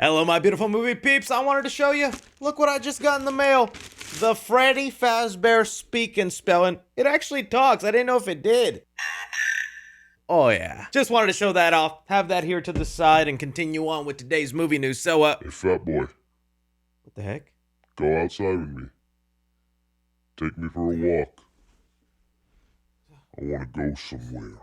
Hello, my beautiful movie peeps. I wanted to show you. Look what I just got in the mail. The Freddy Fazbear Speak and Spelling. It actually talks. I didn't know if it did. Oh yeah. Just wanted to show that off. Have that here to the side and continue on with today's movie news. So, Hey, fat boy. What the heck? Go outside with me. Take me for a walk. I want to go somewhere.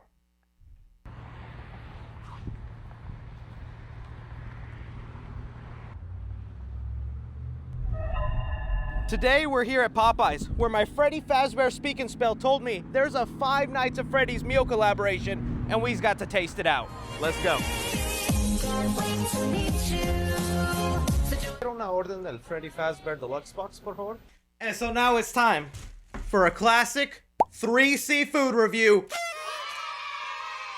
Today we're here at Popeyes, where my Freddy Fazbear Speak and Spell told me there's a Five Nights at Freddy's meal collaboration, and we've got to taste it out. Let's go. Una orden del Freddy Fazbear Deluxe Box, por favor. And so now it's time for a classic 3 seafood review.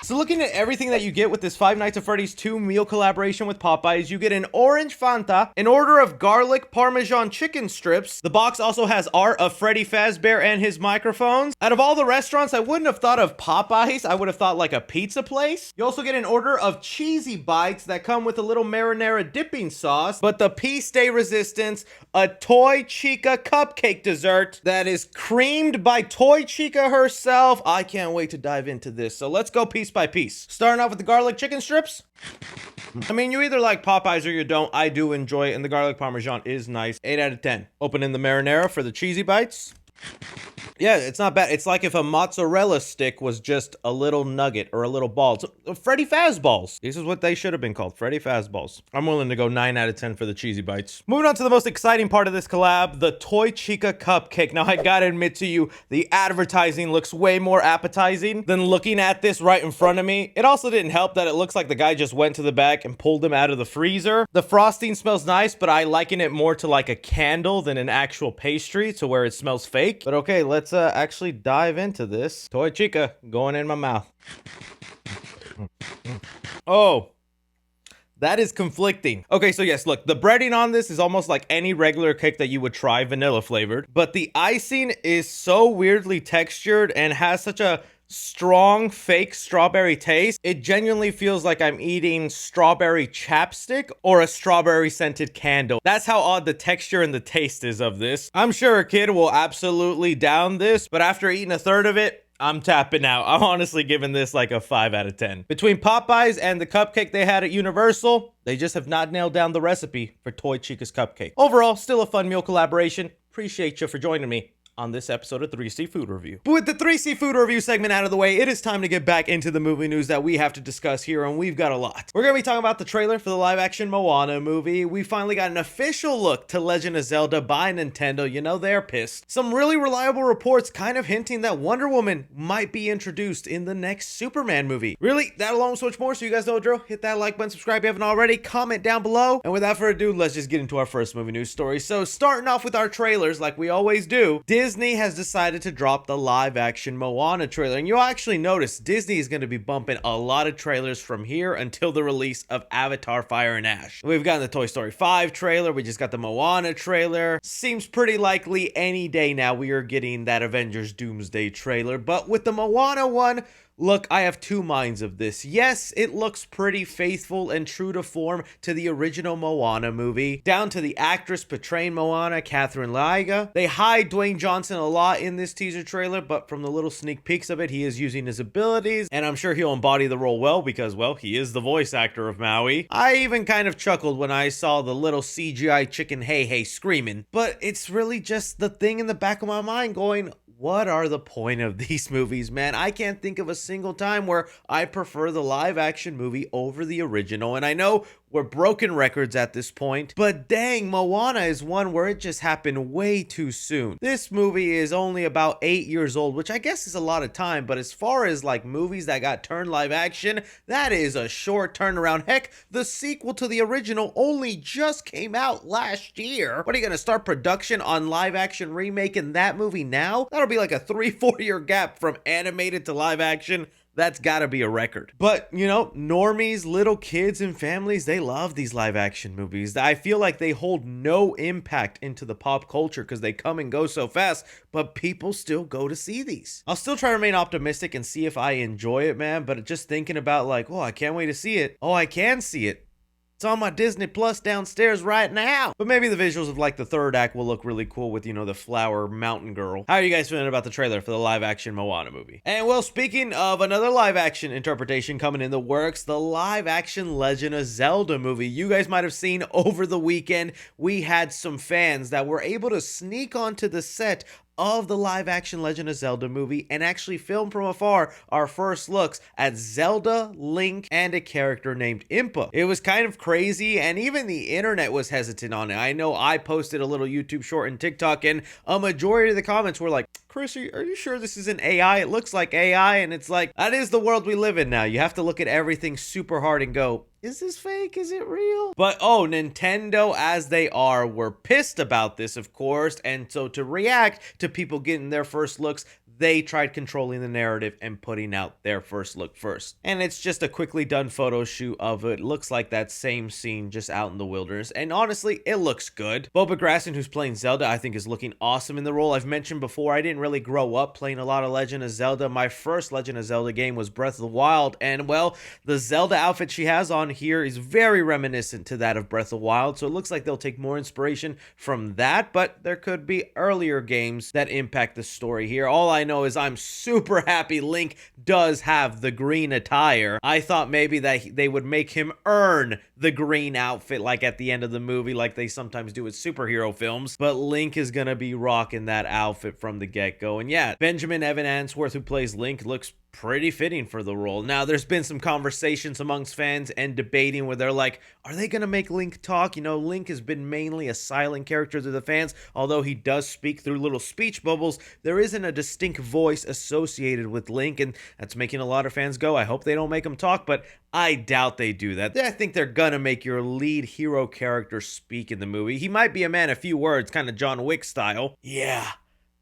So looking at everything that you get with this Five Nights at Freddy's 2 meal collaboration with Popeyes, you get an orange Fanta, an order of garlic Parmesan chicken strips. The box also has art of Freddy Fazbear and his microphones. Out of all the restaurants, I wouldn't have thought of Popeyes. I would have thought like a pizza place. You also get an order of cheesy bites that come with a little marinara dipping sauce, but the piece de resistance, a Toy Chica cupcake dessert that is creamed by Toy Chica herself. I can't wait to dive into this. So let's go piece by piece. Starting off with the garlic chicken strips. I mean, you either like Popeyes or you don't. I do enjoy it, and the garlic Parmesan is nice. 8 out of 10. Open in the marinara for the cheesy bites. Yeah, it's not bad. It's like if a mozzarella stick was just a little nugget or a little ball. It's Freddy Fazballs. This is what they should have been called, Freddy Fazballs. I'm willing to go 9 out of 10 for the cheesy bites. Moving on to the most exciting part of this collab, the Toy Chica cupcake. Now, I gotta admit to you, the advertising looks way more appetizing than looking at this right in front of me. It also didn't help that it looks like the guy just went to the back and pulled them out of the freezer. The frosting smells nice, but I liken it more to like a candle than an actual pastry, to where it smells fake. But okay, let's actually dive into this. Toy Chica going in my mouth. Oh, that is conflicting. Okay, so yes, look, the breading on this is almost like any regular cake that you would try, vanilla flavored, but the icing is so weirdly textured and has such a strong fake strawberry taste. It genuinely feels like I'm eating strawberry chapstick or a strawberry scented candle. That's how odd the texture and the taste is of this. I'm sure a kid will absolutely down this, but after eating a third of it, I'm tapping out. I'm honestly giving this like a 5 out of 10. Between Popeyes and the cupcake they had at Universal, they just have not nailed down the recipe for Toy Chica's cupcake. Overall, still a fun meal collaboration. Appreciate you for joining me on this episode of 3C Food Review. But with the 3C Food Review segment out of the way, it is time to get back into the movie news that we have to discuss here, and we've got a lot. We're going to be talking about the trailer for the live-action Moana movie. We finally got an official look to Legend of Zelda by Nintendo. You know, they're pissed. Some really reliable reports kind of hinting that Wonder Woman might be introduced in the next Superman movie. Really, that alone so much more, so you guys know the drill. Hit that like button, subscribe if you haven't already, comment down below, and without further ado, let's just get into our first movie news story. So starting off with our trailers, like we always do, Disney has decided to drop the live-action Moana trailer, and you'll actually notice Disney is going to be bumping a lot of trailers from here until the release of Avatar: Fire and Ash. We've gotten the Toy Story 5 trailer, we just got the Moana trailer. Seems pretty likely any day now we are getting that Avengers Doomsday trailer, but with the Moana one, look, I have two minds of this. Yes, it looks pretty faithful and true to form to the original Moana movie, down to the actress portraying Moana, Catherine Laiga. They hide Dwayne Johnson a lot in this teaser trailer, but from the little sneak peeks of it, he is using his abilities, and I'm sure he'll embody the role well because, well, he is the voice actor of Maui. I even kind of chuckled when I saw the little CGI chicken hey hey screaming, but it's really just the thing in the back of my mind going, what are the point of these movies, man? I can't think of a single time where I prefer the live action movie over the original. And I know we're broken records at this point, but dang, Moana is one where it just happened way too soon. This movie is only about 8 years old, which I guess is a lot of time, but as far as like movies that got turned live action, that is a short turnaround. Heck, the sequel to the original only just came out last year. What are you gonna start production on live action remaking that movie now? That'll be like a 3-4 year gap from animated to live action. That's gotta be a record. But, you know, normies, little kids, and families, they love these live action movies. I feel like they hold no impact into the pop culture because they come and go so fast, but people still go to see these. I'll still try to remain optimistic and see if I enjoy it, man, but just thinking about like, oh, I can't wait to see it. Oh, I can see it. It's on my Disney Plus downstairs right now. But maybe the visuals of like the third act will look really cool with, you know, the flower mountain girl. How are you guys feeling about the trailer for the live action Moana movie? And well, speaking of another live action interpretation coming in the works, the live action Legend of Zelda movie. You guys might have seen over the weekend, we had some fans that were able to sneak onto the set of the live action Legend of Zelda movie and actually film from afar our first looks at Zelda, Link, and a character named Impa. It was kind of crazy, and even the internet was hesitant on it. I know I posted a little YouTube short and TikTok, and a majority of the comments were like, Chris, are you sure this isn't AI? It looks like AI, and it's like, that is the world we live in now. You have to look at everything super hard and go, is this fake? Is it real? But oh, Nintendo, as they are, were pissed about this, of course, and so to react to people getting their first looks, they tried controlling the narrative and putting out their first look first. And it's just a quickly done photo shoot of it. Looks like that same scene just out in the wilderness. And honestly, it looks good. Boba Grasson, who's playing Zelda, I think is looking awesome in the role. I've mentioned before, I didn't really grow up playing a lot of Legend of Zelda. My first Legend of Zelda game was Breath of the Wild. And well, the Zelda outfit she has on here is very reminiscent to that of Breath of the Wild. So it looks like they'll take more inspiration from that. But there could be earlier games that impact the story here. All I know is I'm super happy Link does have the green attire. I thought maybe that they would make him earn the green outfit like at the end of the movie like they sometimes do with superhero films, but Link is gonna be rocking that outfit from the get-go. And yeah, Benjamin Evan Answorth, who plays Link, looks pretty fitting for the role. Now, there's been some conversations amongst fans and debating where they're like, are they going to make Link talk? You know, Link has been mainly a silent character to the fans. Although he does speak through little speech bubbles, there isn't a distinct voice associated with Link, and that's making a lot of fans go, I hope they don't make him talk, but I doubt they do that. I think they're gonna make your lead hero character speak in the movie. He might be a man of few words, kind of John Wick style. Yeah,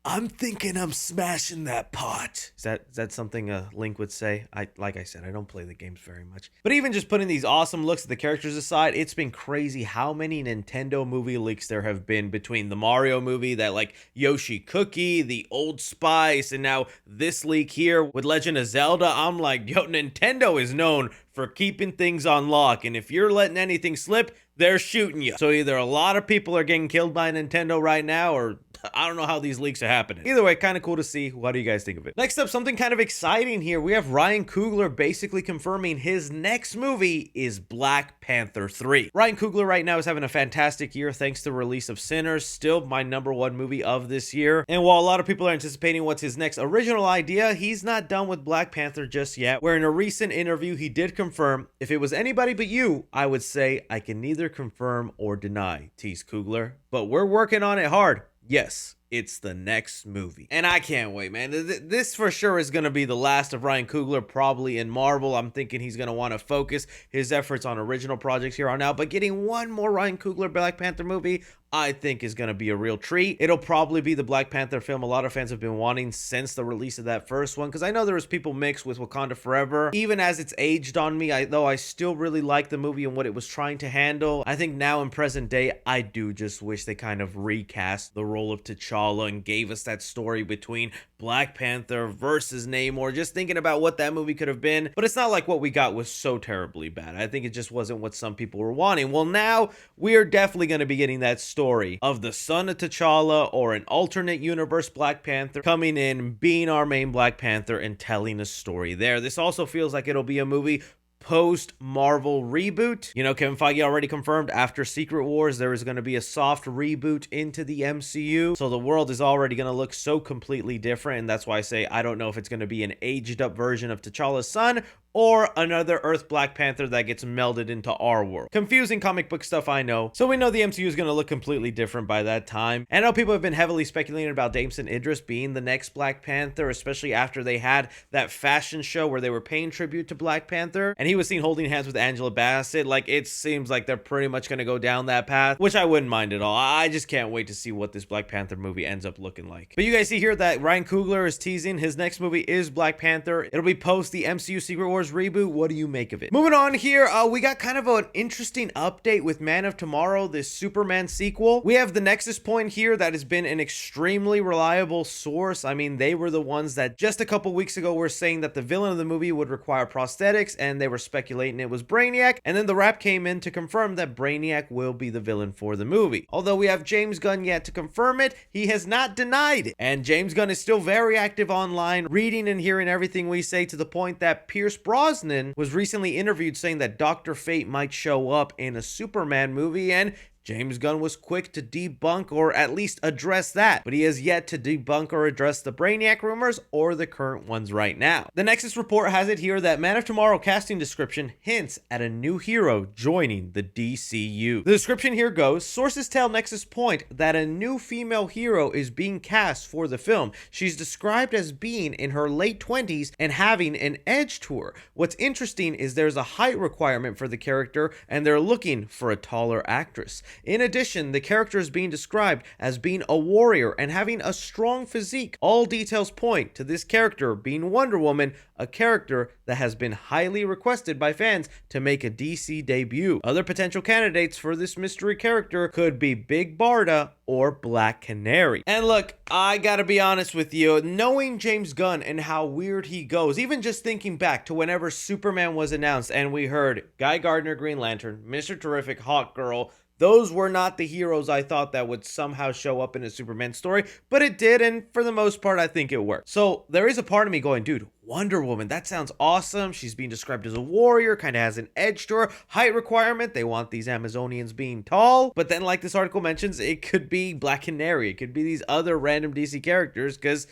I'm thinking I'm smashing that pot. Is that something Link would say? Like I said, I don't play the games very much. But even just putting these awesome looks at the characters aside, it's been crazy how many Nintendo movie leaks there have been between the Mario movie, that like Yoshi cookie, the Old Spice, and now this leak here with Legend of Zelda. I'm like, yo, Nintendo is known for keeping things on lock, and if you're letting anything slip, they're shooting you. So either a lot of people are getting killed by Nintendo right now, or I don't know how these leaks are happening. Either way, kind of cool to see. What do you guys think of it? Next up, something kind of exciting here. We have Ryan Coogler basically confirming his next movie is Black Panther 3. Ryan Coogler right now is having a fantastic year thanks to the release of Sinners, still my #1 movie of this year. And while a lot of people are anticipating what's his next original idea, he's not done with Black Panther just yet, where in a recent interview he did confirm, if it was anybody but you, I would say I can neither confirm or deny, teased Coogler. But we're working on it hard. Yes, it's the next movie. And I can't wait, man. This for sure is going to be the last of Ryan Coogler, probably in Marvel. I'm thinking he's going to want to focus his efforts on original projects here on out. But getting one more Ryan Coogler Black Panther movie, I think is going to be a real treat. It'll probably be the Black Panther film a lot of fans have been wanting since the release of that first one, because I know there was people mixed with Wakanda Forever. Even as it's aged on me, though I still really like the movie and what it was trying to handle, I think now in present day, I do just wish they kind of recast the role of T'Challa and gave us that story between Black Panther versus Namor, just thinking about what that movie could have been. But it's not like what we got was so terribly bad. I think it just wasn't what some people were wanting. Well, now we're definitely going to be getting that story of the son of T'Challa, or an alternate universe Black Panther, coming in, being our main Black Panther and telling a story there. This also feels like it'll be a movie post-Marvel reboot. You know, Kevin Feige already confirmed after Secret Wars there is going to be a soft reboot into the MCU. So the world is already going to look so completely different, and that's why I say I don't know if it's going to be an aged up version of T'Challa's son or another Earth Black Panther that gets melded into our world. Confusing comic book stuff, I know. So we know the MCU is going to look completely different by that time. And I know people have been heavily speculating about Damson Idris being the next Black Panther, especially after they had that fashion show where they were paying tribute to Black Panther, and he was seen holding hands with Angela Bassett. Like, it seems like they're pretty much going to go down that path, which I wouldn't mind at all. I just can't wait to see what this Black Panther movie ends up looking like. But you guys see here that Ryan Coogler is teasing his next movie is Black Panther. It'll be post the MCU Secret Wars Wars reboot. What do you make of it? Moving on here, we got kind of an interesting update with Man of Tomorrow, this Superman sequel. We have the Nexus Point here that has been an extremely reliable source. I mean, they were the ones that just a couple weeks ago were saying that the villain of the movie would require prosthetics, and they were speculating it was Brainiac, and then the Wrap came in to confirm that Brainiac will be the villain for the movie. Although we have James Gunn yet to confirm it, he has not denied it. And James Gunn is still very active online, reading and hearing everything we say, to the point that Pierce Brosnan was recently interviewed saying that Dr. Fate might show up in a Superman movie, and James Gunn was quick to debunk or at least address that, but he has yet to debunk or address the Brainiac rumors or the current ones right now. The Nexus report has it here that Man of Tomorrow casting description hints at a new hero joining the DCU. The description here goes, sources tell Nexus Point that a new female hero is being cast for the film. She's described as being in her late 20s and having an edge to her. What's interesting is there's a height requirement for the character, and they're looking for a taller actress. In addition, the character is being described as being a warrior and having a strong physique. All details point to this character being Wonder Woman, a character that has been highly requested by fans to make a DC debut. Other potential candidates for this mystery character could be Big Barda or Black Canary. And look, I gotta be honest with you, knowing James Gunn and how weird he goes, even just thinking back to whenever Superman was announced and we heard Guy Gardner Green Lantern, Mr. Terrific, Hawkgirl, those were not the heroes I thought that would somehow show up in a Superman story, but it did, and for the most part, I think it worked. So there is a part of me going, dude, Wonder Woman, that sounds awesome. She's being described as a warrior, kind of has an edge to her. Height requirement, they want these Amazonians being tall. But then, like this article mentions, it could be Black Canary. It could be these other random DC characters, because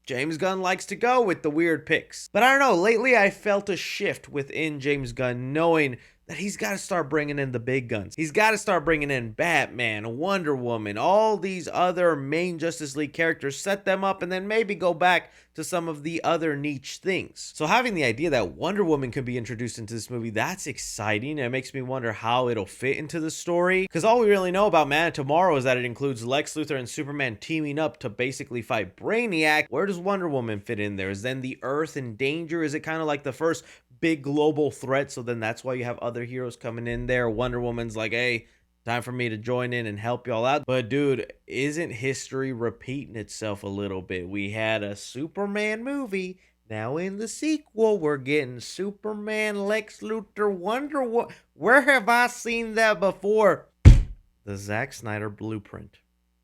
James Gunn likes to go with the weird picks. But I don't know, lately I felt a shift within James Gunn, knowing that he's got to start bringing in the big guns. He's got to start bringing in Batman, Wonder Woman, all these other main Justice League characters, set them up, and then maybe go back to some of the other niche things. So having the idea that Wonder Woman could be introduced into this movie, that's exciting. It makes me wonder how it'll fit into the story, because all we really know about Man of Tomorrow is that it includes Lex Luthor and Superman teaming up to basically fight Brainiac. Where does Wonder Woman fit in there? Is then the Earth in danger? Is it kind of like the first big global threat, so then that's why you have other heroes coming in there? Wonder Woman's like, hey, time for me to join in and help y'all out. But dude, isn't history repeating itself a little bit? We had a Superman movie. Now in the sequel, we're getting Superman, Lex Luthor, Wonder Woman. Where have I seen that before? The Zack Snyder blueprint.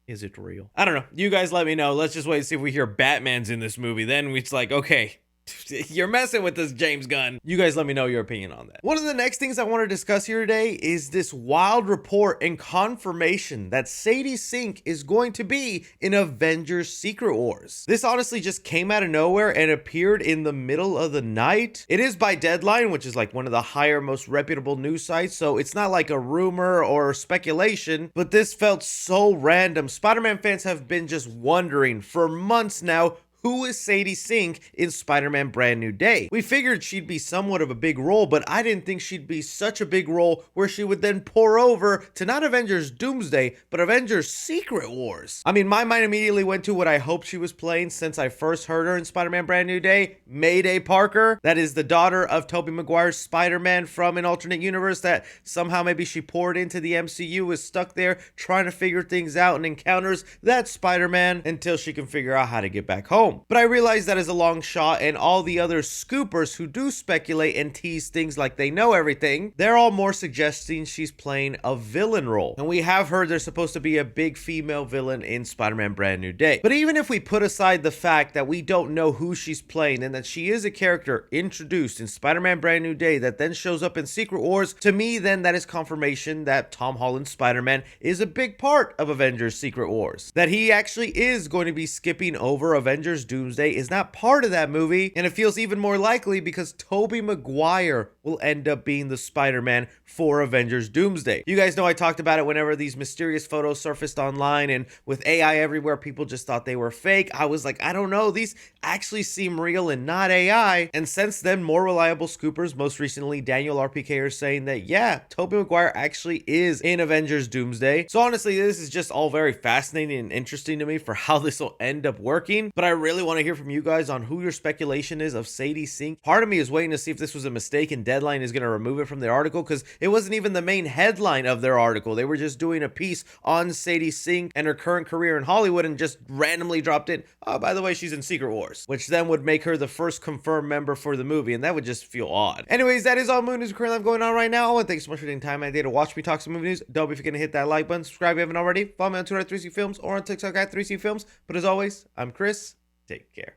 Is it real? I don't know. You guys let me know. Let's just wait and see if we hear Batman's in this movie. Then it's like, okay, you're messing with this, James Gunn. You guys let me know your opinion on that. One of the next things I want to discuss here today is this wild report and confirmation that Sadie Sink is going to be in Avengers Secret Wars. This honestly just came out of nowhere and appeared in the middle of the night. It is by Deadline, which is like one of the higher, most reputable news sites, so it's not like a rumor or speculation, but this felt so random. Spider-Man fans have been just wondering for months now, who is Sadie Sink in Spider-Man Brand New Day? We figured she'd be somewhat of a big role, but I didn't think she'd be such a big role where she would then pour over to not Avengers Doomsday, but Avengers Secret Wars. I mean, my mind immediately went to what I hoped she was playing since I first heard her in Spider-Man Brand New Day, Mayday Parker. That is the daughter of Tobey Maguire's Spider-Man from an alternate universe that somehow maybe she poured into the MCU, is stuck there trying to figure things out, and encounters that Spider-Man until she can figure out how to get back home. But I realize that is a long shot, and all the other scoopers who do speculate and tease things like they know everything, they're all more suggesting she's playing a villain role. And we have heard there's supposed to be a big female villain in Spider-Man Brand New Day. But even if we put aside the fact that we don't know who she's playing and that she is a character introduced in Spider-Man Brand New Day that then shows up in Secret Wars, to me then that is confirmation that Tom Holland's Spider-Man is a big part of Avengers Secret Wars. That he actually is going to be skipping over Avengers Doomsday, is not part of that movie, and it feels even more likely because Tobey Maguire will end up being the Spider-Man for Avengers Doomsday. You guys know I talked about it whenever these mysterious photos surfaced online, and with AI everywhere, people just thought they were fake. I was like, I don't know, these actually seem real and not AI. And since then, more reliable scoopers, most recently Daniel RPK, are saying that yeah, Tobey Maguire actually is in Avengers Doomsday. So honestly, this is just all very fascinating and interesting to me for how this will end up working, but I really want to hear from you guys on who your speculation is of Sadie Sink. Part of me is waiting to see if this was a mistake and Deadline is going to remove it from the article, because it wasn't even the main headline of their article. They were just doing a piece on Sadie Sink and her current career in Hollywood and just randomly dropped in, oh, by the way, she's in Secret Wars, which then would make her the first confirmed member for the movie, and that would just feel odd. Anyways, that is all movie news currently going on right now. I want to thank you so much for taking time out of the day to watch me talk some movie news. Dope if you're going to hit that like button, subscribe if you haven't already, follow me on Twitter at 3C Films or on TikTok at 3C Films. But as always, I'm Chris. Take care.